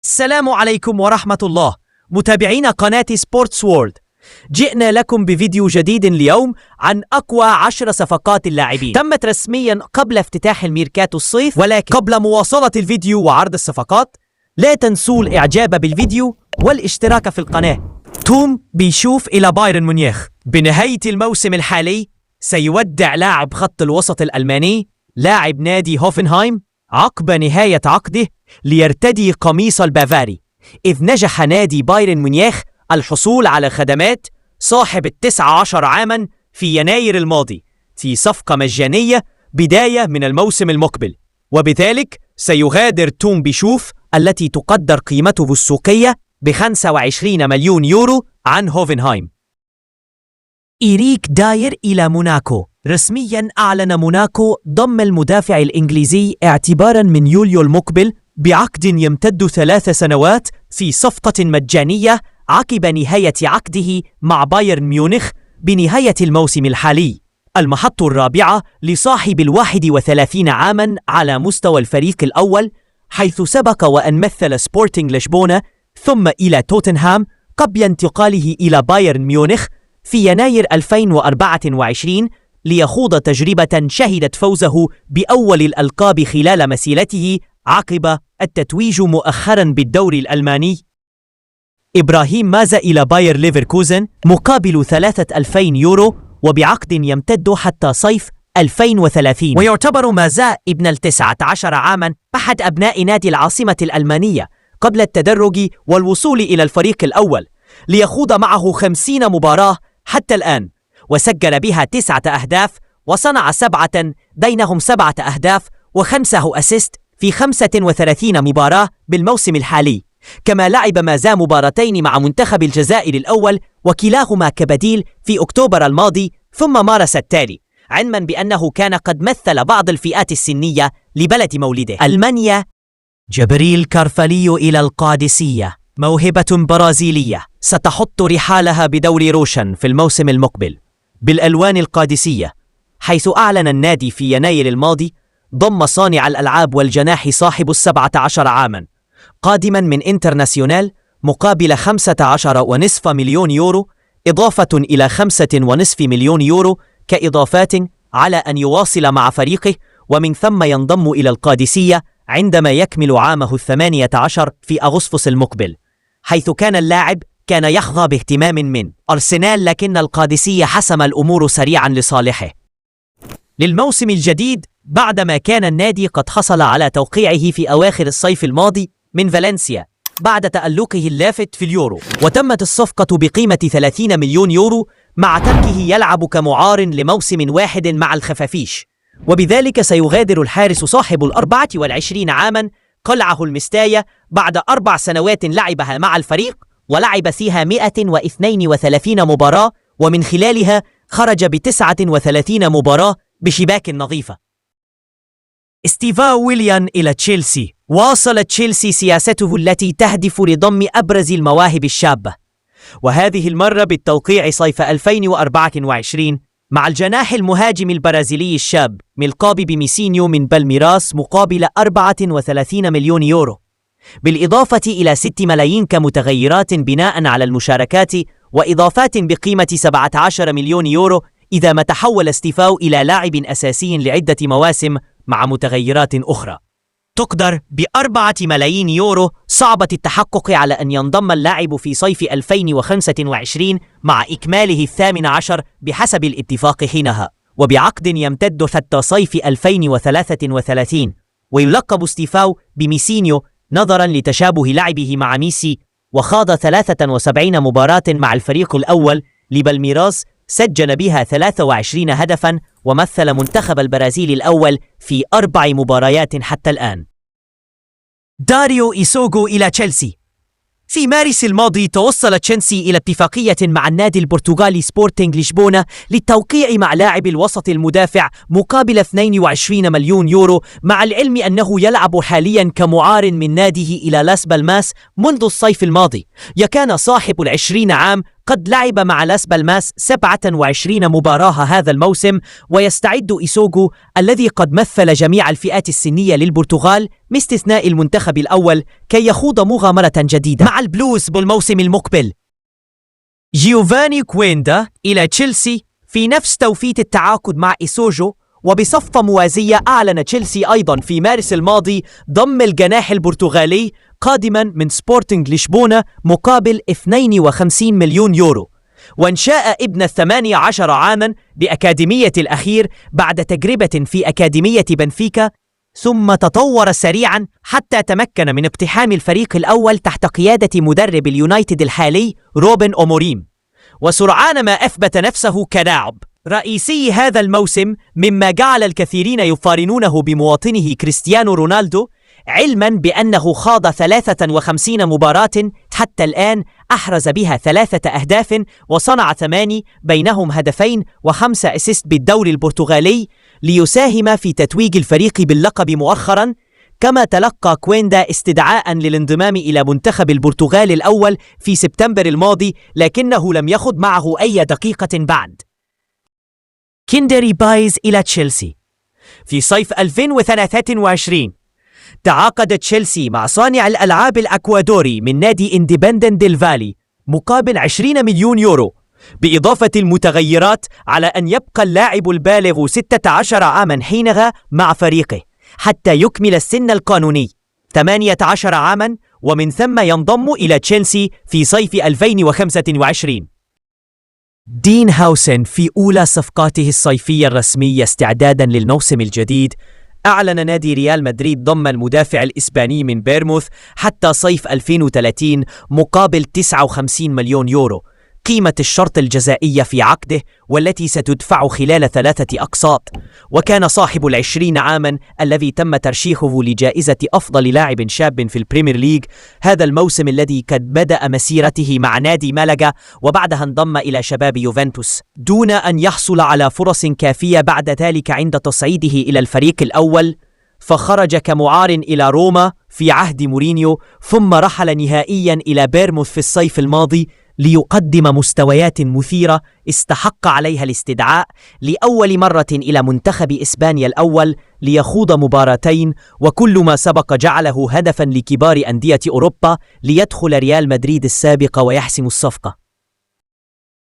السلام عليكم ورحمة الله متابعين قناة سبورتس وورلد. جئنا لكم بفيديو جديد اليوم عن أقوى 10 صفقات اللاعبين تمت رسميا قبل افتتاح الميركاتو الصيف، ولكن قبل مواصلة الفيديو وعرض الصفقات لا تنسوا الإعجاب بالفيديو والاشتراك في القناة. توم بيشوف إلى بايرن مونيخ. بنهاية الموسم الحالي سيودع لاعب خط الوسط الألماني لاعب نادي هوفنهايم عقب نهاية عقده ليرتدي قميص البافاري، إذ نجح نادي بايرن مونيخ الحصول على خدمات صاحب 19 عاما في يناير الماضي في صفقة مجانية بداية من الموسم المقبل، وبذلك سيغادر توم بيشوف التي تقدر قيمته السوقية ب25 مليون يورو عن هوفنهايم. إيريك داير إلى موناكو. رسميا أعلن موناكو ضم المدافع الإنجليزي اعتبارا من يوليو المقبل بعقد يمتد 3 سنوات في صفقة مجانية عقب نهاية عقده مع بايرن ميونخ بنهاية الموسم الحالي، المحطة الرابعة لصاحب 31 عاما على مستوى الفريق الأول، حيث سبق وأن مثل سبورتينغ لشبونة ثم إلى توتنهام قبل انتقاله إلى بايرن ميونخ في يناير 2024 ليخوض تجربة شهدت فوزه بأول الألقاب خلال مسيرته عقب التتويج مؤخرا بالدوري الألماني. إبراهيم مازا إلى باير ليفركوزن مقابل 3000 يورو وبعقد يمتد حتى صيف 2030. ويعتبر مازا ابن 19 عاما أحد أبناء نادي العاصمة الألمانية قبل التدرج والوصول إلى الفريق الأول، ليخوض معه 50 مباراة حتى الآن، وسجل بها 9 أهداف وصنع 7 بينهم 7 أهداف و5 أسيست في 35 مباراة بالموسم الحالي. كما لعب مازا مباراتين مع منتخب الجزائر الأول وكلاهما كبديل في أكتوبر الماضي ثم مارس التالي، علما بأنه كان قد مثل بعض الفئات السنية لبلد مولده ألمانيا. جبريل كارفاليو إلى القادسية. موهبة برازيلية ستحط رحالها بدوري روشن في الموسم المقبل بالألوان القادسية، حيث أعلن النادي في يناير الماضي ضم صانع الألعاب والجناح صاحب 17 عاما قادما من انترناسيونال مقابل 15.5 مليون يورو، إضافة إلى 5.5 مليون يورو كإضافات على أن يواصل مع فريقه، ومن ثم ينضم إلى القادسية عندما يكمل عامه 18 في أغسطس المقبل، حيث كان اللاعب يحظى باهتمام من أرسنال، لكن القادسية حسم الأمور سريعا لصالحه للموسم الجديد بعدما كان النادي قد حصل على توقيعه في أواخر الصيف الماضي من فالنسيا بعد تألقه اللافت في اليورو، وتمت الصفقة بقيمة 30 مليون يورو مع تركه يلعب كمعار لموسم واحد مع الخفافيش، وبذلك سيغادر الحارس صاحب 24 عاما قلعه المستاية بعد 4 سنوات لعبها مع الفريق، ولعب فيها 132 مباراة، ومن خلالها خرج ب39 مباراة بشباك نظيفة. ستيفا ويليان إلى تشيلسي. واصل تشيلسي سياسته التي تهدف لضم أبرز المواهب الشابة، وهذه المرة بالتوقيع صيف 2024 مع الجناح المهاجم البرازيلي الشاب ميلقابي بميسينيو من بالميراس مقابل 34 مليون يورو، بالإضافة إلى 6 ملايين كمتغيرات بناء على المشاركات، وإضافات بقيمة 17 مليون يورو إذا ما تحول ستيفاو إلى لاعب أساسي لعدة مواسم مع متغيرات أخرى تقدر ب4 ملايين يورو. صعبة التحقق على أن ينضم اللاعب في صيف 2025 مع إكماله 18 بحسب الاتفاق حينها، وبعقد يمتد حتى صيف 2033، ويلقب ستيفاو بميسينيو نظرا لتشابه لعبه مع ميسي، وخاض 73 مباراة مع الفريق الأول لبالميراس سجل بها 23 هدفا، ومثل منتخب البرازيل الأول في 4 مباريات حتى الآن. داريو إيسوغو إلى تشيلسي. في مارس الماضي توصل تشيلسي إلى اتفاقية مع النادي البرتغالي سبورتينغ لشبونة للتوقيع مع لاعب الوسط المدافع مقابل 22 مليون يورو، مع العلم أنه يلعب حاليا كمعار من ناديه إلى لاس بالماس منذ الصيف الماضي. يكان صاحب 20 عام قد لعب مع لاس بالماس 27 مباراة هذا الموسم، ويستعد إيسوغو الذي قد مثل جميع الفئات السنية للبرتغال باستثناء المنتخب الأول كي يخوض مغامرة جديدة مع البلوز بالموسم المقبل. جيوفاني كويندا إلى تشيلسي في نفس توقيت التعاقد مع إيسوغو، وبصفقة موازية أعلن تشيلسي أيضا في مارس الماضي ضم الجناح البرتغالي قادما من سبورتنج لشبونة مقابل 52 مليون يورو، وانشاء ابن 18 عاما بأكاديمية الأخير بعد تجربة في أكاديمية بنفيكا، ثم تطور سريعا حتى تمكن من اقتحام الفريق الأول تحت قيادة مدرب اليونايتد الحالي روبن أموريم، وسرعان ما أثبت نفسه كلاعب رئيسي هذا الموسم، مما جعل الكثيرين يقارنونه بمواطنه كريستيانو رونالدو، علما بأنه خاض 53 مباراة حتى الآن أحرز بها 3 أهداف وصنع 8 بينهم هدفين و5 أسيست بالدوري البرتغالي ليساهم في تتويج الفريق باللقب مؤخرا. كما تلقى كويندا استدعاء للانضمام إلى منتخب البرتغال الأول في سبتمبر الماضي، لكنه لم يخض معه أي دقيقة بعد. كيندري بايز إلى تشيلسي في صيف 2023 تعاقد تشيلسي مع صانع الألعاب الأكوادوري من نادي اندبندنت ديل فالي مقابل 20 مليون يورو، بإضافة المتغيرات على أن يبقى اللاعب البالغ 16 عاما حينها مع فريقه حتى يكمل السن القانوني 18 عاما، ومن ثم ينضم إلى تشيلسي في صيف 2025. دين هاوسن في أولى صفقاته الصيفية الرسمية استعدادا للموسم الجديد، أعلن نادي ريال مدريد ضم المدافع الإسباني من بيرموث حتى صيف 2030 مقابل 59 مليون يورو، قيمة الشرط الجزائية في عقده والتي ستدفع خلال 3 أقساط. وكان صاحب 20 عاما الذي تم ترشيحه لجائزة أفضل لاعب شاب في البريمير ليج هذا الموسم الذي قد بدأ مسيرته مع نادي مالاغا وبعدها انضم إلى شباب يوفنتوس دون أن يحصل على فرص كافية بعد ذلك عند تصعيده إلى الفريق الأول، فخرج كمعار إلى روما في عهد مورينيو ثم رحل نهائيا إلى بيرموث في الصيف الماضي ليقدم مستويات مثيرة استحق عليها الاستدعاء لأول مرة إلى منتخب إسبانيا الأول ليخوض مباراتين، وكل ما سبق جعله هدفا لكبار أندية أوروبا ليدخل ريال مدريد السابق ويحسم الصفقة.